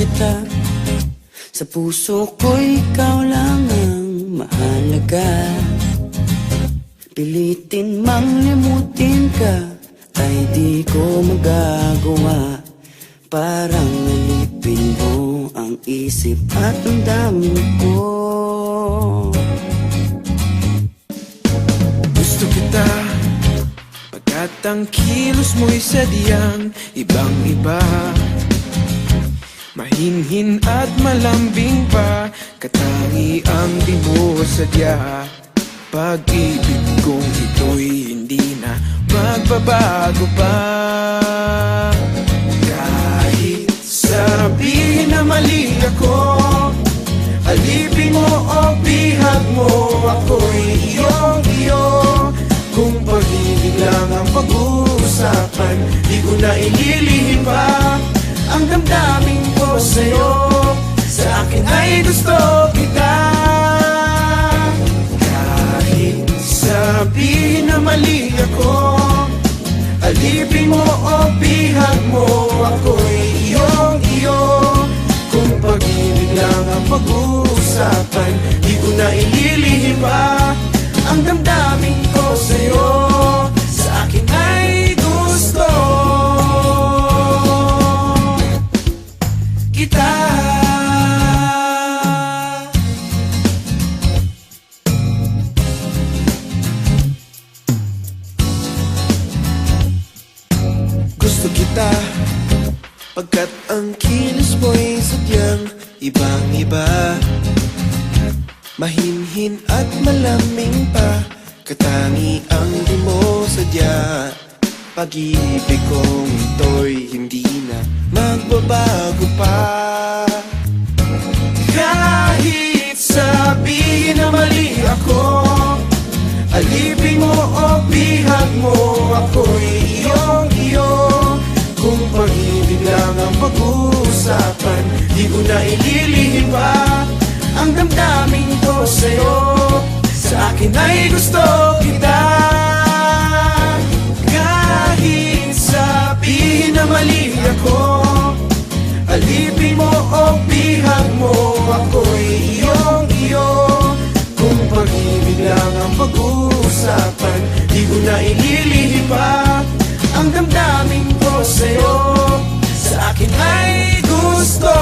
kita. Sa puso ko'y ikaw lang ang mahalaga. Pilitin mang limutin ka ay di ko magagawa. Parang nalipin mo ang isip at ang damdamin ko. Gusto kita pagkat ang kilos mo'y sadyang ibang-iba. Mahinhin at malambing pa, katangi ang di mo sadya. Pag-ibig kong ito'y hindi na magbabago pa. Kahit sabihin na mali ako, alipin mo o bihag mo, ako'y iyong-iyo. Kung pag-ibig lang ang pag-uusapan, di ko na ililihim pa ang damdamin ko sa'yo. Sa akin ay gusto kita. Kahit sabihin na mali ako, alipin mo o bihag mo, ako'y iyong-iyo. Kung pag-ibig lang ang pag-uusapan, di ko na ililihim pa ang damdamin ko sa'yo. Sa akin ay gusto kita. Gusto kita pagkat ang kilos mo'y sadyang ibang-iba. Mahinhin at malamig pa, katangi ang di mo sadya. Pag-ibig kong ito'y hindi na magbabago pa. Kahit sabihin na mali ako, alipin mo o bihag mo, ako'y iyong-iyo. Kung pag-ibig lang ang pag-uusapan, di ko na ililihim pa ang damdamin ko sa'yo. Sa akin ay gusto kita. Kahit sabihin na mali ako, alipin mo o bihag mo, ako'y iyong-iyo. Kung pag-ibig lang ang pag-uusapan, di ko na ililihim pa ang damdamin ko sa'yo. Sa akin ay gusto